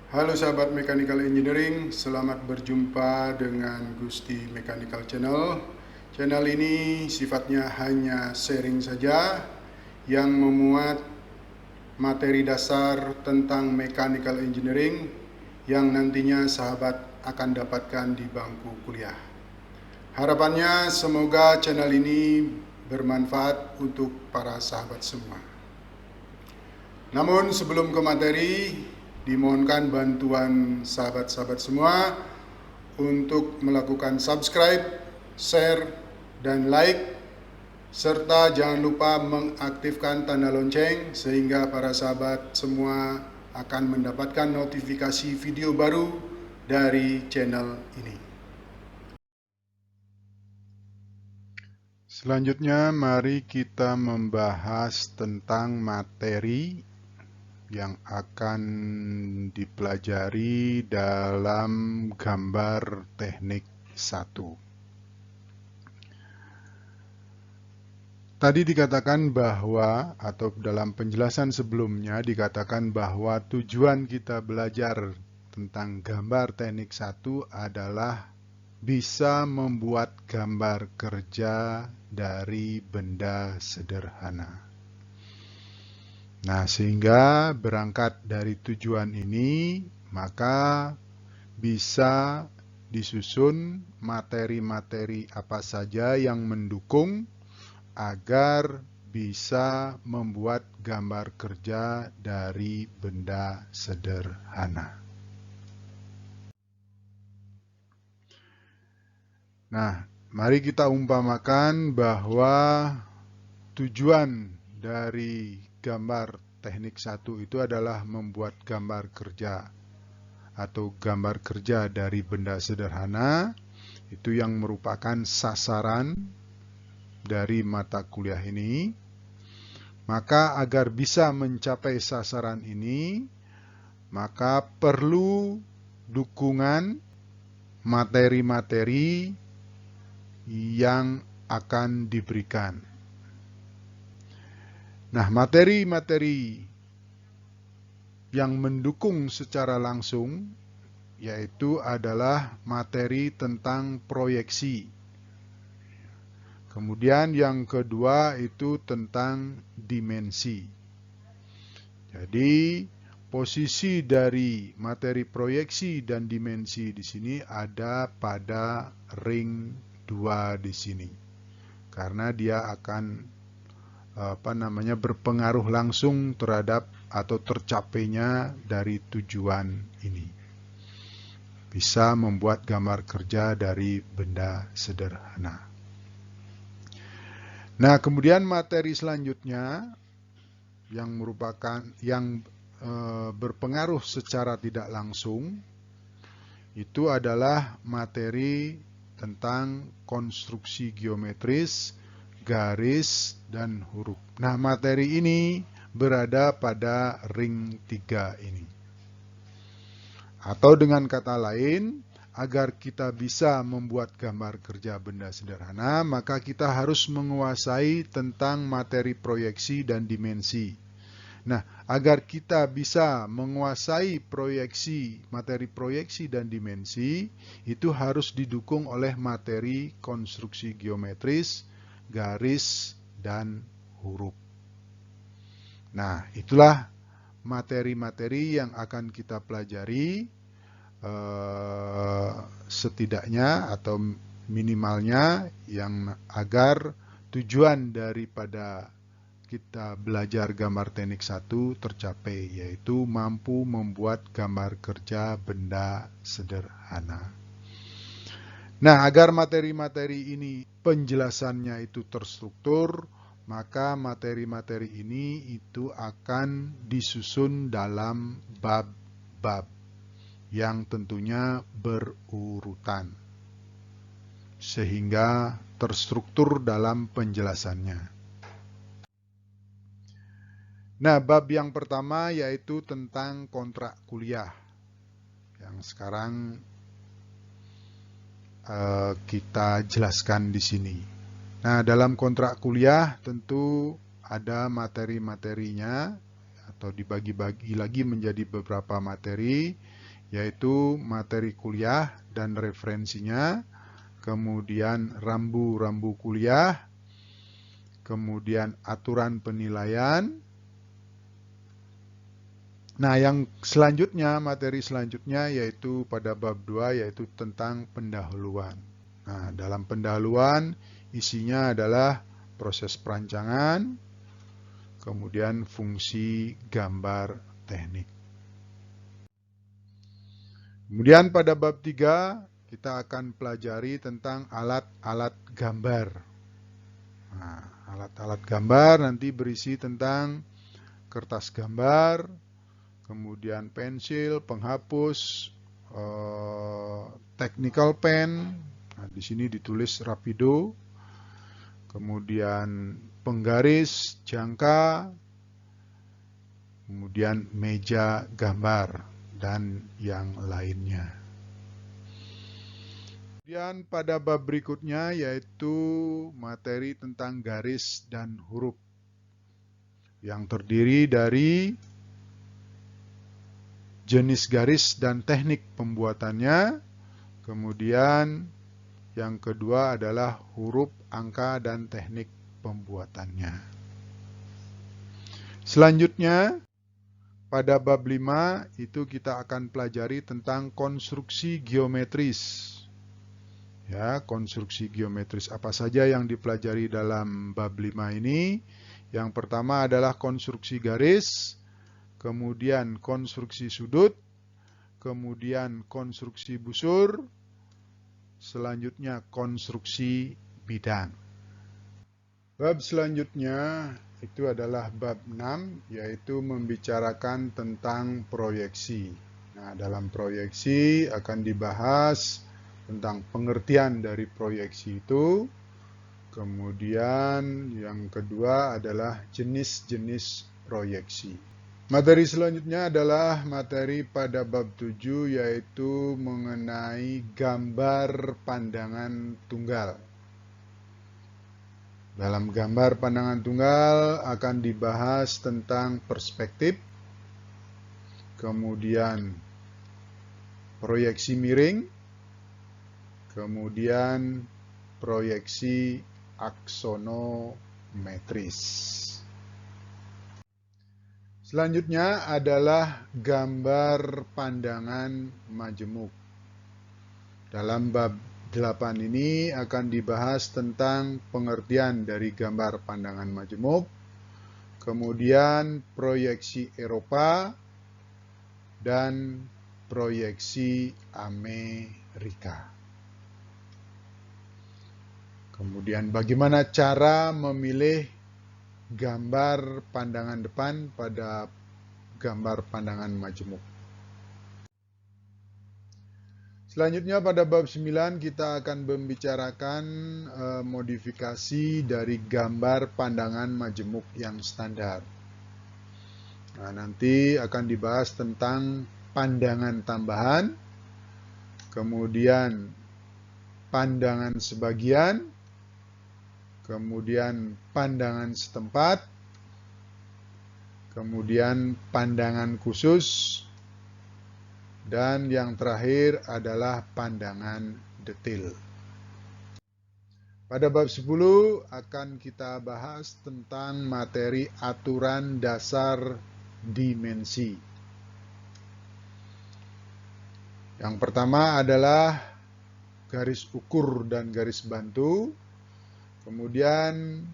Halo sahabat Mechanical Engineering, selamat berjumpa dengan Gusti Mechanical Channel. Channel ini sifatnya hanya sharing saja yang memuat materi dasar tentang Mechanical Engineering yang nantinya sahabat akan dapatkan di bangku kuliah. Harapannya semoga channel ini bermanfaat untuk para sahabat semua. Namun sebelum ke materi, dimohonkan bantuan sahabat-sahabat semua untuk melakukan subscribe, share, dan like, serta jangan lupa mengaktifkan tanda lonceng sehingga para sahabat semua akan mendapatkan notifikasi video baru dari channel ini. Selanjutnya mari kita membahas tentang materi yang akan dipelajari dalam gambar teknik 1. Tadi dikatakan bahwa, atau dalam penjelasan sebelumnya dikatakan bahwa tujuan kita belajar tentang gambar teknik 1 adalah bisa membuat gambar kerja dari benda sederhana. Nah, sehingga berangkat dari tujuan ini, maka bisa disusun materi-materi apa saja yang mendukung agar bisa membuat gambar kerja dari benda sederhana. Nah, mari kita umpamakan bahwa tujuan dari gambar teknik 1 itu adalah membuat gambar kerja atau gambar kerja dari benda sederhana, itu yang merupakan sasaran dari mata kuliah ini. Maka agar bisa mencapai sasaran ini, maka perlu dukungan materi-materi yang akan diberikan. Nah, materi-materi yang mendukung secara langsung yaitu adalah materi tentang proyeksi. Kemudian yang kedua itu tentang dimensi. Jadi posisi dari materi proyeksi dan dimensi di sini ada pada ring 2 di sini. Karena dia akan berpengaruh langsung terhadap atau tercapainya dari tujuan ini. Bisa membuat gambar kerja dari benda sederhana. Nah, kemudian materi selanjutnya yang merupakan berpengaruh secara tidak langsung itu adalah materi tentang konstruksi geometris, garis, dan huruf. Nah, materi ini berada pada ring 3 ini. Atau dengan kata lain, agar kita bisa membuat gambar kerja benda sederhana, maka kita harus menguasai tentang materi proyeksi dan dimensi. Nah, agar kita bisa menguasai materi proyeksi dan dimensi, itu harus didukung oleh materi konstruksi geometris, garis, dan huruf. Nah, itulah materi-materi yang akan kita pelajari setidaknya atau minimalnya yang agar tujuan daripada kita belajar gambar teknik 1 tercapai, yaitu mampu membuat gambar kerja benda sederhana. Nah, agar materi-materi ini penjelasannya itu terstruktur, maka materi-materi ini itu akan disusun dalam bab-bab yang tentunya berurutan, sehingga terstruktur dalam penjelasannya. Nah, bab yang pertama yaitu tentang kontrak kuliah, yang sekarang kita jelaskan di sini. Nah, dalam kontrak kuliah tentu ada materi-materinya, atau dibagi-bagi lagi menjadi beberapa materi. yaitu materi kuliah dan referensinya, kemudian rambu-rambu kuliah, kemudian aturan penilaian. Nah, yang selanjutnya, materi selanjutnya yaitu pada bab 2 yaitu tentang pendahuluan. Nah, dalam pendahuluan isinya adalah proses perancangan, kemudian fungsi gambar teknik. Kemudian pada bab 3 kita akan pelajari tentang alat-alat gambar. Nah, alat-alat gambar nanti berisi tentang kertas gambar, kemudian pensil, penghapus, technical pen. Nah, di sini ditulis Rapido. Kemudian penggaris, jangka, kemudian meja gambar dan yang lainnya. Kemudian pada bab berikutnya yaitu materi tentang garis dan huruf yang terdiri dari jenis garis dan teknik pembuatannya. Kemudian yang kedua adalah huruf, angka, dan teknik pembuatannya. Selanjutnya pada bab 5 itu kita akan pelajari tentang konstruksi geometris. Ya, konstruksi geometris apa saja yang dipelajari dalam bab 5 ini? Yang pertama adalah konstruksi garis, kemudian konstruksi sudut, kemudian konstruksi busur, selanjutnya konstruksi bidang. Bab selanjutnya itu adalah bab 6, yaitu membicarakan tentang proyeksi. Nah, dalam proyeksi akan dibahas tentang pengertian dari proyeksi itu. Kemudian yang kedua adalah jenis-jenis proyeksi. Materi selanjutnya adalah materi pada bab 7, yaitu mengenai gambar pandangan tunggal. Dalam gambar pandangan tunggal akan dibahas tentang perspektif, kemudian proyeksi miring, kemudian proyeksi aksonometris. Selanjutnya adalah gambar pandangan majemuk. Dalam bab 8 ini akan dibahas tentang pengertian dari gambar pandangan majemuk, kemudian proyeksi Eropa, dan proyeksi Amerika. Kemudian bagaimana cara memilih gambar pandangan depan pada gambar pandangan majemuk. Selanjutnya pada bab 9 kita akan membicarakan modifikasi dari gambar pandangan majemuk yang standar. Nah, nanti akan dibahas tentang pandangan tambahan, kemudian pandangan sebagian, kemudian pandangan setempat, kemudian pandangan khusus, dan yang terakhir adalah pandangan detail. Pada bab 10 akan kita bahas tentang materi aturan dasar dimensi. Yang pertama adalah garis ukur dan garis bantu. Kemudian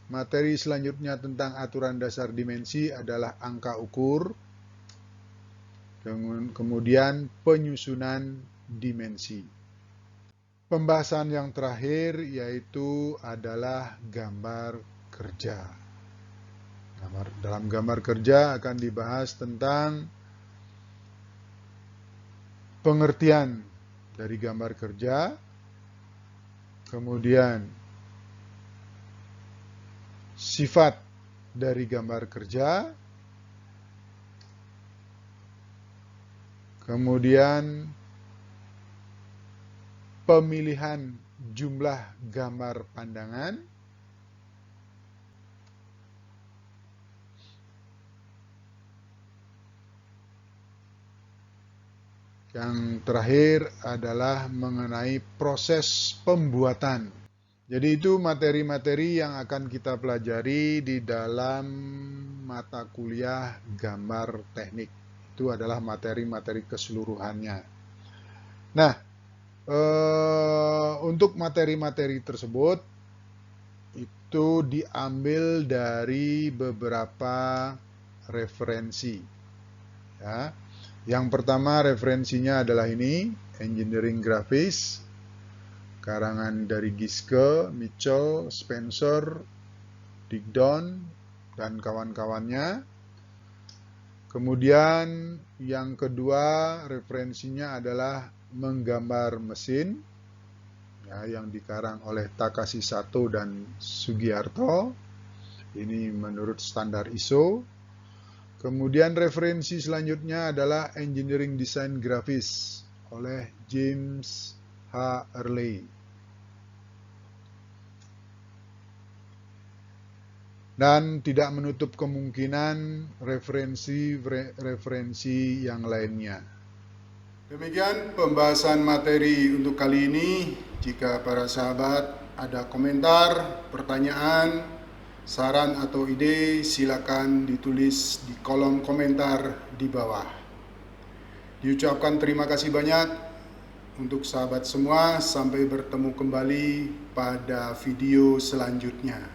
materi selanjutnya tentang aturan dasar dimensi adalah angka ukur. Kemudian penyusunan dimensi. Pembahasan yang terakhir yaitu adalah gambar kerja. Dalam gambar kerja akan dibahas tentang pengertian dari gambar kerja, kemudian sifat dari gambar kerja, kemudian pemilihan jumlah gambar pandangan, Yang terakhir adalah mengenai proses pembuatan. Jadi itu materi-materi yang akan kita pelajari di dalam mata kuliah gambar teknik. Itu adalah materi-materi keseluruhannya. Nah, untuk materi-materi tersebut itu diambil dari beberapa referensi. Ya. Yang pertama referensinya adalah ini, Engineering Graphics, karangan dari Giske, Mitchell, Spencer, Digdon, dan kawan-kawannya. Kemudian yang kedua referensinya adalah Menggambar Mesin, ya, yang dikarang oleh Takashi Sato dan Sugiarto. Ini menurut standar ISO. Kemudian referensi selanjutnya adalah Engineering Design Graphics oleh James H. Earley. Dan tidak menutup kemungkinan referensi yang lainnya. Demikian pembahasan materi untuk kali ini. Jika para sahabat ada komentar, pertanyaan, saran atau ide, silakan ditulis di kolom komentar di bawah. Diucapkan terima kasih banyak untuk sahabat semua. Sampai bertemu kembali pada video selanjutnya.